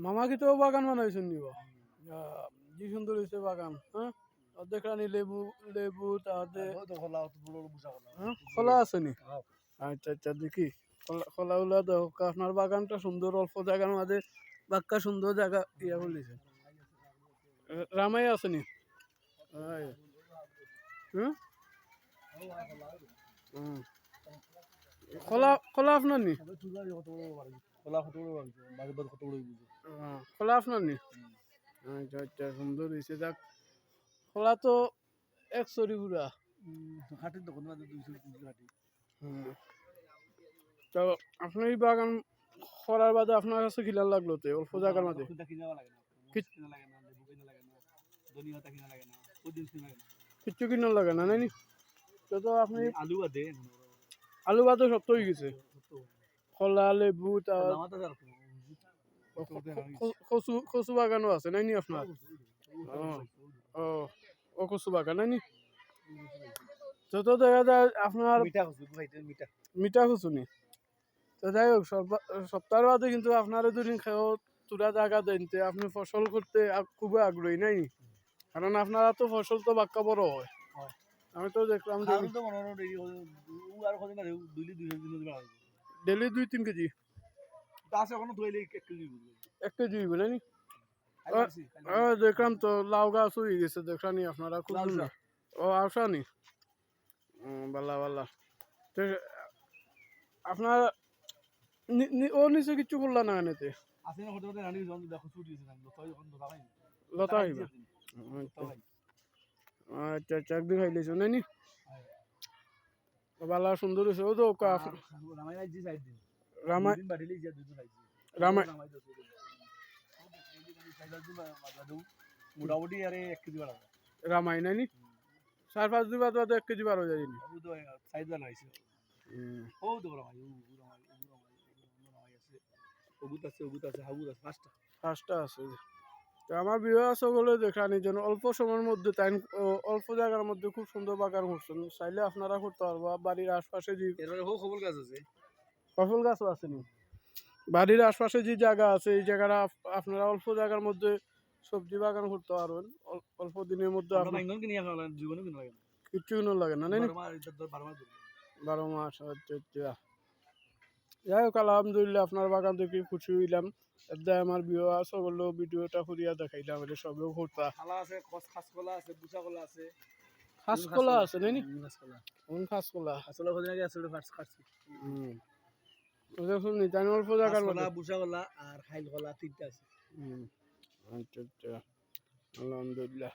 মামা কি তো বাগান বানাইছেন নিব কি সুন্দর হয়েছে বাগান হ্যাঁ দেখলানি লেবু লেবু তাতে খোলা আছে নি আচ্ছা আচ্ছা দেখি খোলা উলা দেখো আপনার বাগানটা সুন্দর অল্প জায়গার মাঝে বাক্কা সুন্দর জায়গা ইয়া বলিছে রামাই আছে নি হুম খোলা খোলা আপনার নি খোলা আপনার নি আচ্ছা আচ্ছা সুন্দর হয়েছে যাক খোলা তো এক সরি পুরা হাটের দোকান মাঝে 200 হাটি তো আপনি এই বাগান করার বাদে আপনার কাছে কিলার লাগলো তো অল্প জায়গার মাঝে কিচ্ছু কিনার লাগে না নাইনি তো তো আপনি আলু বাদে সব তো হয়ে গেছে কলা লেবু কচু কচু বাগানও আছে নাইনি আপনার ও ও কচু বাগান নাইনি যত দেখা যায় আপনার মিঠা কচু নি তো যাই হোক সপ্তাহের বাদে কিন্তু আপনার দুদিন খেয়েও তুলা জায়গা দেনতে আপনি ফসল করতে খুবই আগ্রহী নাই কারণ আপনারা তো ফসল তো বাক্কা বড় হয় আমি তো দেখলাম ডেলি 2-3 কেজি এক কেজি বলে নি দেখলাম তো লাউ গাছ হয়ে গেছে দেখলানি আপনারা খুব ও আসা নি বালা বালা আপনার ও নিচে কিচ্ছু করলা না এনেতে লতা হইবা আচ্ছা আচ্ছা একদিন খাইলেছো নাইনি বালা সুন্দর হয়েছে ও তো রামাই রামাই মোটামুটি আরে 1 কেজি বাড়া রামাই নাইনি 4-5 দিন বাদ 1 কেজি বার হয়ে যায়নি সাইজ বানাইছে ও তো রামাই ওগুত আছে হাবুত আছে পাঁচটা আছে তো আমার বিবাহ সকলে দেখানি যেন অল্প সময়ের মধ্যে তাই অল্প জায়গার মধ্যে খুব সুন্দর বাগান করছেন চাইলে আপনারা করতে পারবা বাড়ির আশপাশে যে খবর গাছ আছে ফসল গাছও আছে নি বাড়ির আশপাশে যে জায়গা আছে এই জায়গাটা আপনারা অল্প জায়গার মধ্যে সবজি বাগান করতে পারবেন অল্প দিনের মধ্যে কিচ্ছু কিনো লাগে না 12 মাস আচ্ছা আচ্ছা যাই হোক আলহামদুলিল্লাহ আপনার বাগান দেখে খুশি হইলাম এদাই আমার বিয়ে আসো বললো ভিডিওটা করিয়া দেখাইলাম এটা সবেও করতা খাসকলা আছে নাইনি কোন খাসকলা দেখুন নিতান অল্প জায়গার মধ্যে বুসাকলা আর খাইল কলা 3টা আছে আচ্ছা আচ্ছা আলহামদুলিল্লাহ